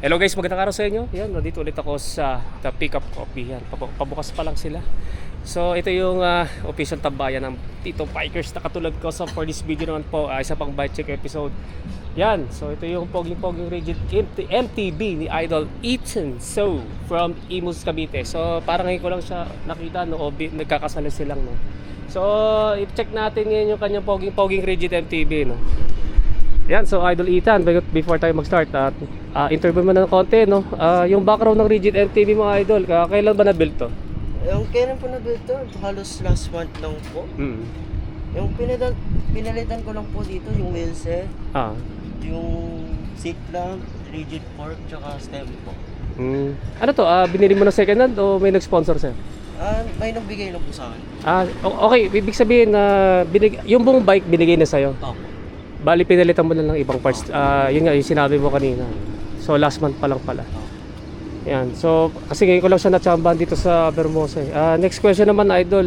Hello guys, magandang araw sa inyo. Yan, nandito ulit ako sa The Pickup Coffee. Yan, pabukas pa lang sila. So, ito yung official tambayan ng Tito Bikers na katulad ko. So, for this video naman po, isa pang bike check episode. Yan, so ito yung poging rigid MTB ni Idol Ethan So from Imus, Cavite. So, parang ngayon ko lang siya nakita, no, o nagkakasala silang, no. So, i-check natin ngayon yung kanyang poging rigid MTB, no. Yan, so Idol Ethan, before tayo mag-start, interview mo na ng konti, no? Yung background ng rigid MTB mo, Idol, kailan ba na-build to? Yung kailan po na-build to, halos last month lang po. Yung pinalitan ko lang po dito, yung wheels yung seat lamp, rigid fork, tsaka stem po. Ano to, binili mo na second hand o may nag-sponsor sa'yo? May nagbigay lang po sa akin. Okay, ibig sabihin na yung buong bike binigay na sa'yo? Opo. Bali, pinalitan mo na lang ibang parts. Yun nga, yung sinabi mo kanina. So, last month pa lang pala. Yan. So, kasi ngayon ko lang siya natsambahan dito sa Vermosa. Next question naman, Idol.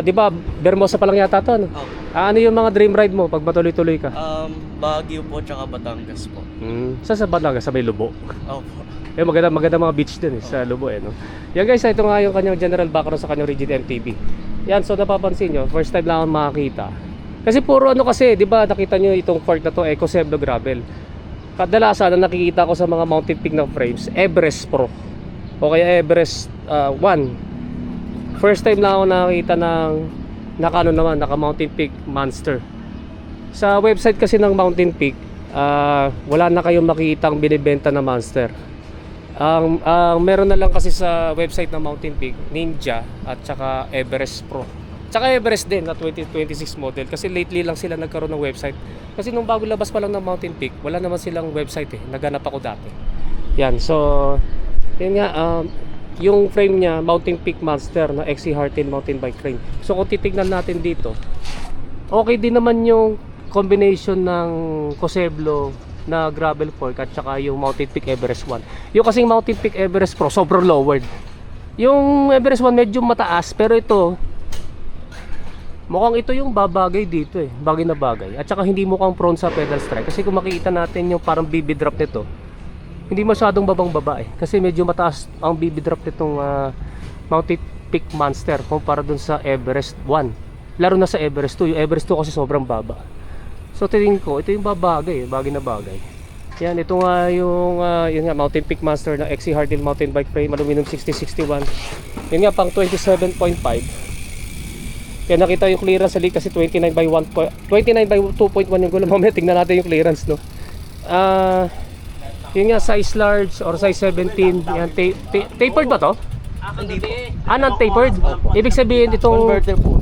Di ba, Vermosa pa lang yata to, no? Ano yung mga dream ride mo pag matuloy-tuloy ka? Baguio po, tsaka Batangas po. Saan sa Batangas? Sa may Lubo? Opo. Maganda mga beach din sa Lubo, no? Yan guys, ito nga yung kanyang general background sa kanyang rigid MTB. Yan, so napapansin nyo, first time lang ako makakita. Kasi puro kasi, di ba nakita nyo itong fork na to, Ecoseblo Gravel. Kadalasan na nakikita ko sa mga mountain peak na frames, Everest Pro o kaya Everest 1. First time lang ako nakakita ng naka Mountain Peak Monster. Sa website kasi ng Mountain Peak, wala na kayong makikitang binibenta na Monster. Meron na lang kasi sa website ng Mountain Peak, Ninja at saka Everest Pro. Tsaka Everest din na 2026 model kasi lately lang sila nagkaroon ng website. Kasi nung bago labas pa lang ng Mountain Peak, wala naman silang website Naghanap ako dati. Yan, so yun nga, yung frame niya, Mountain Peak Monster na XC Hardtail mountain bike frame. So kung titignan natin dito, okay din naman yung combination ng Coseblo na gravel fork at saka yung Mountain Peak Everest 1. Yung kasing Mountain Peak Everest Pro, sobrang lowered. Yung Everest 1 medyo mataas, pero ito mukhang ito yung babagay dito bagay na bagay. At saka hindi mukhang prone sa pedal strike. Kasi kung makikita natin yung parang BB drop nito, hindi masyadong babang baba kasi medyo mataas ang BB drop nitong Mountain Peak Monster kumpara dun sa Everest 1. Laro na sa Everest 2. Yung Everest 2 kasi sobrang baba. So tingin ko, ito yung babagay, bagay na bagay. Yan, ito nga yung yun nga, Mountain Peak Monster na XC Hardtail mountain bike frame, aluminum 6061. Yun nga, pang 27.5. Kaya nakita yung clearance sa lead kasi 29 by 2.1 yung gulo. Mamaya tingnan natin yung clearance, no. Yun nga, size large or size 17. Yan, tapered ba to? Hindi po. Non-tapered? Ibig sabihin itong Converter po.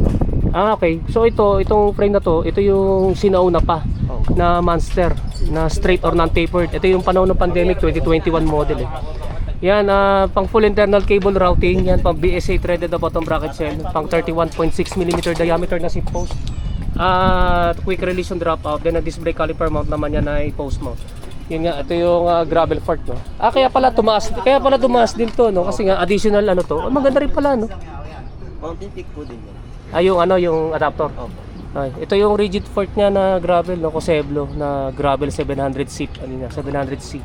okay. So itong frame na to, ito yung sinauna pa na Monster na straight or non-tapered. Ito yung panahon ng pandemic, 2021 model Yan, pang full internal cable routing. Yan, pang BSA threaded na bottom bracket cell. Pang 31.6mm diameter na seat post. Quick release on dropout. Then, disc brake caliper mount naman yan na post mount. Yun nga, ito yung gravel fork, no? Kaya pala tumaas din to, no? Kasi nga, additional to. Maganda rin pala, no? Mountain Peak po din yan. Yung adapter. Ito yung rigid fork niya na gravel, no? Coseblo na gravel 700C. 700C.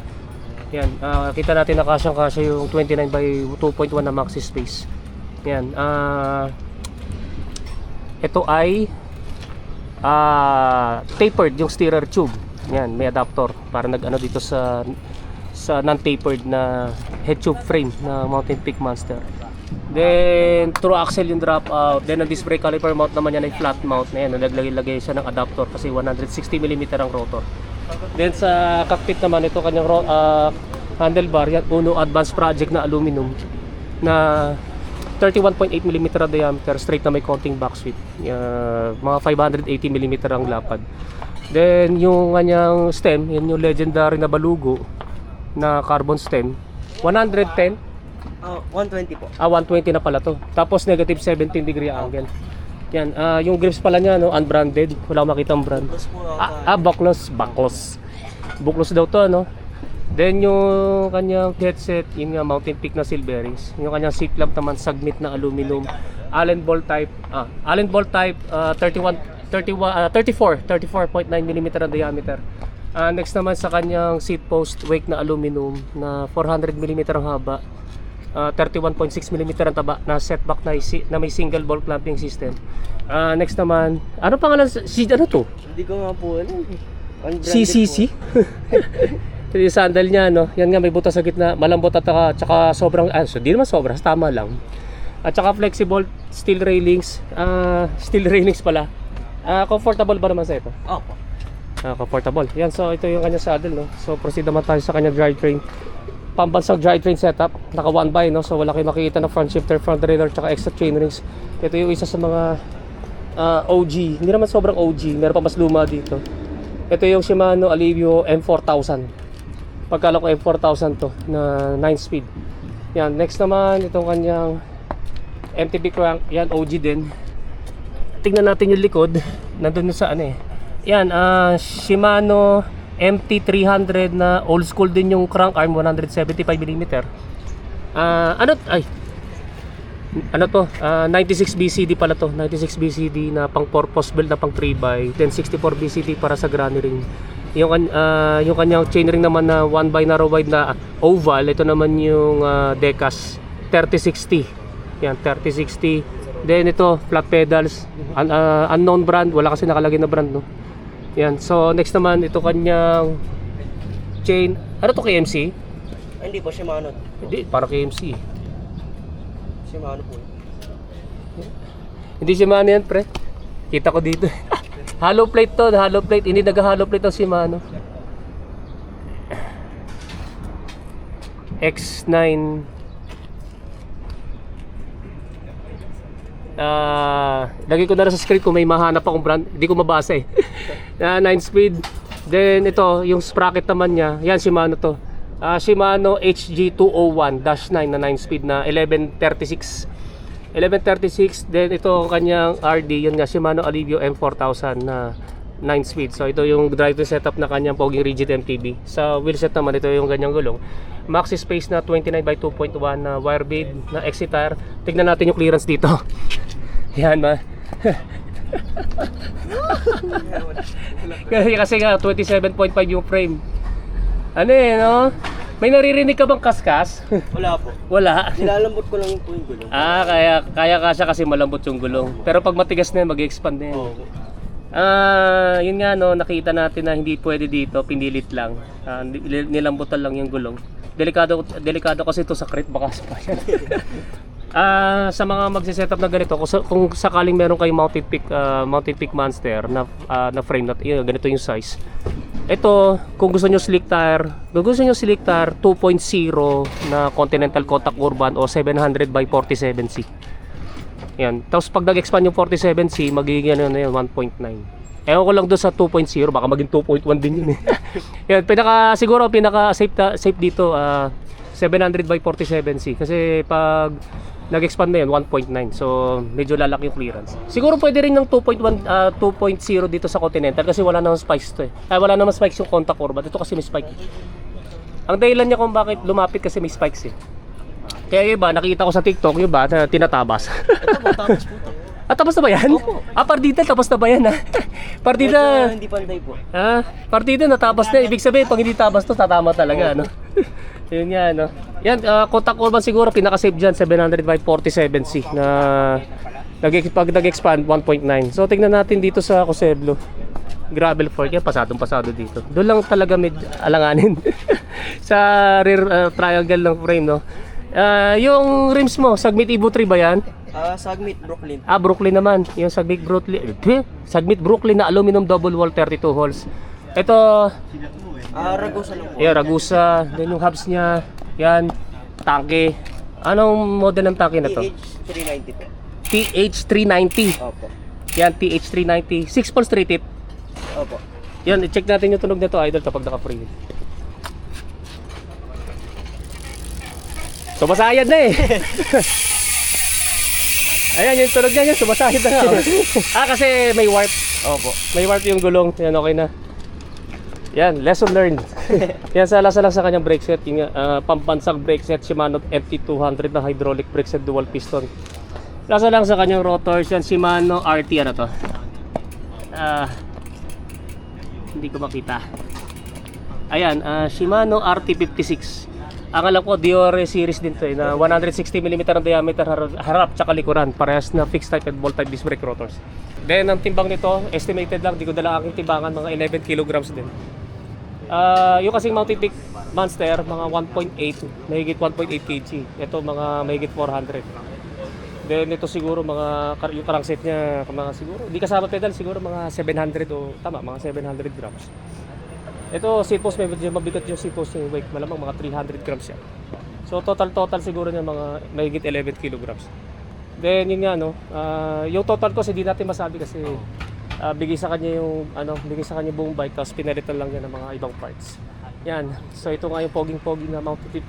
Yan, kita natin na kasyang-kasya yung 29 by 2.1 na maxi space. Yan, ito ay tapered yung steerer tube. Yan, may adapter para dito sa non-tapered na head tube frame na Mountain Peak Monster. Then, through axle yung drop out. Then, ang disc brake caliper mount naman yan ay flat mount na yan. Naglagay siya ng adapter kasi 160mm ang rotor. Then sa cockpit naman, ito kanyang handlebar, yan, Uno Advanced Project na aluminum na 31.8mm ang diameter, straight na may konting back sweep. Mga 580mm ang lapad. Then yung kanyang stem, yan yung legendary na balugo na carbon stem, 110. 120 po. 120 na pala to. Tapos negative 17 degree angle. Yan, yung grips pala niya, no, unbranded. Wala akong makitang brand. Buckles. Buckles daw to, no. Then yung kanyang headset, yun nga, Mountain Peak na silver bearings. Yung kanyang seat lamp naman, Submit na aluminum. Allen Bolt type 34.9mm ang diameter. Next naman sa kanyang seat post, wake na aluminum na 400mm ang haba, 31.6mm ang taba na setback na may single ball clamping system. Next naman, ano pangalan? Ano to? Hindi ko nga po alam. Unbranded CCC? Yung sandal niya, no? Yan nga, may butas sa gitna, malambot at tsaka sobrang, so di naman sobra, tama lang. At tsaka flexible steel railings pala. Comfortable ba naman sa ito? Opo. Comfortable. Yan, so ito yung kanyang saddle, no? So proceed naman tayo sa kanyang drivetrain. Pambansang drivetrain setup, naka 1x, no? So wala kayong makikita na front shifter, front derailleur, tsaka extra chainrings. Ito yung isa sa mga OG, hindi naman sobrang OG, meron pa mas luma dito. Ito yung Shimano Alivio M4000. Pagkala ko M4000 to na 9 speed. Yan, next naman itong kanyang MTB crank, yan OG din. Tingnan natin yung likod, nandun sa ano eh. Yan, Shimano MT300 na old school din yung crank arm, 175mm. Ano to? 96 BCD pala to. 96 BCD na pang purpose build na pang 3x, then 64 BCD para sa granny ring. Yung kanyang chainring naman na 1x narrow wide na oval, ito naman yung Decas 3060. Yan, 3060. Then ito, flat pedals, unknown brand, wala kasi nakalagay na brand, no. Yan, so next naman ito kanyang chain. Ano to, KMC? Hindi po, Shimano. Hindi, para KMC. Shimano po. Hindi Shimano yan, pre. Kita ko dito. Hollow plate to, hollow plate. Hindi nag-hollow plate ang Shimano. X9. Lagay ko na rin sa script kung may mahanap akong brand. Hindi ko mabasa eh. 9 speed. Then ito, yung sprocket naman niya. Yan, Shimano to. Shimano HG201-9 na 9 speed na 1136. Then ito ang kanyang RD, yun nga, Shimano Alivio M4000 na 9 speed. So ito yung drive setup na kanyang poging rigid MTB. Sa wheelset naman, ito yung ganyang gulong. Maxi space na 29x2.1 na wire bead na exit tire. Tignan natin yung clearance dito. Yan ma. Kasi nga 27.5 yung frame. Ano eh, no? May naririnig ka bang kaskas? Wala po. Wala. Nilalambot ko lang po yung gulong. Kaya kasya kasi malambot yung gulong. Pero pag matigas na yun, mag-expand na yun. Oo. Yun nga, no, nakita natin na hindi pwede dito, pinilit lang. Nilambutan lang yung gulong. Delikado kasi ito sa crit, baka pa yan. Sa mga magsisetup na ganito, kung sakaling meron kayong mounted peak monster na frame, ganito yung size. Ito, kung gusto nyo slick tire 2.0 na Continental Contact Urban o 700/47C. Yan. Tapos pag nag-expand yung 47C, magiging ano na yun, 1.9. Ewan ko lang doon sa 2.0, baka maging 2.1 din yun eh. Yan, siguro pinaka safe dito 700/47C kasi pag nag-expand na yun 1.9, so medyo lalaki yung clearance. Siguro pwede rin ng 2.1 2.0 dito sa Continental kasi wala namang spikes to eh. Wala namang spikes yung contact urban. Ito kasi may spike. Ang dahilan niya kung bakit lumapit kasi may spikes eh. Kaya yung iba, nakita ko sa TikTok, yung iba na tinatabas. Ito po, tapos po ito. Tapos na ba yan? Opo. Partida, tapos na ba yan ha? Partida, Hindi pantay po. partida natapos na. Ibig sabihin, pag hindi tapos to, tatama talaga, no? Yun nga, no? Yan, contact urban siguro, pinaka-safe dyan, 700/47C na pag nag-expand, 1.9. So, tignan natin dito sa Coseblo. Gravel fork yan, pasadong-pasado dito. Doon lang talaga medyo alanganin. Sa rear triangle ng frame, no? Yung rims mo, Sagmit Evo 3 ba yan? Sagmit Brooklyn. Brooklyn naman. Yung Sagmit Brooklyn na aluminum double wall 32 holes. Ito, Ragusa lang po. yeah, Ragusa. Then yung hubs niya, yan, tangke. Anong model ng tangke na to? TH390 po. TH390. Opo. Yan, TH390. 6 pulse 3 tip. Opo. Yan, i-check natin yung tunog nito, idol, kapag naka-free. Sumasayad na eh. Ayan, yung tunog niya, sumasayad na nga. Kasi may warp. Opo. May warp yung gulong. Yan, okay na. Yan, lesson learned. Yan, lasa lang sa kanyang brake set. Yung pambansang brake set, Shimano MT200 na hydraulic brake set, dual piston. Lasa lang sa kanyang rotors. Yan, Shimano RT, ano to? Hindi ko makita. Ayan, Shimano RT56. Ang alam ko, Diore series din to na 160mm ang diameter harap tsaka likuran. Parehas na fixed type and ball type disc brake rotors. Then, ang timbang nito, estimated lang, di ko dala aking timbangan, mga 11 kilograms din. Yung kasing Mountain Peak Monster, mga 1.8, mahigit 1.8 kg. Ito, mga mahigit 400. Then, ito siguro, yung crankset niya, mga siguro, di kasama pedal, siguro mga 700 o, tama, mga 700 grams. Ito, seat post, medyo mabigat yung seat post yung weight, malamang mga 300 grams yan. So, total siguro niya mga mahigit 11 kilograms. Then, yun nga, no, yung total cost, hindi natin masabi kasi bigay sa kanya yung buong bike, tapos pinalitan lang niya ng mga ibang parts. Yan, so ito nga yung poging-pogi na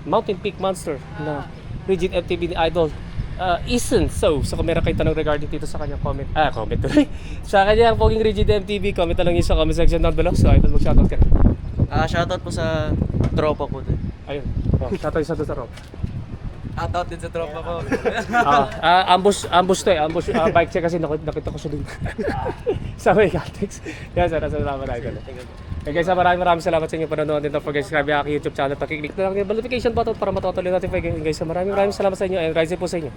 Mountain Peak Monster na Rigid MTB ni Idol. Isn't so kung meron kayo tanong regarding dito sa kanyang comment tuloy sa kanyang poging Rigid MTB, comment na lang yun sa comment section down below. So Idol, mag-shoutout ka na. Shoutout po sa tropa ko din. Ayun, shoutout sa doon sa Rob. Shoutout din sa tropa ko. Ambush to bike check kasi nakita ko siya dun sa may Caltex. Yan, salamat Idol. Okay guys, maraming salamat sa inyo panonood din. Don't forget to subscribe sa aking YouTube channel. Pakiclick na lang yung notification button para matotally notify kayo guys. Maraming salamat sa inyo and rise po sa inyo.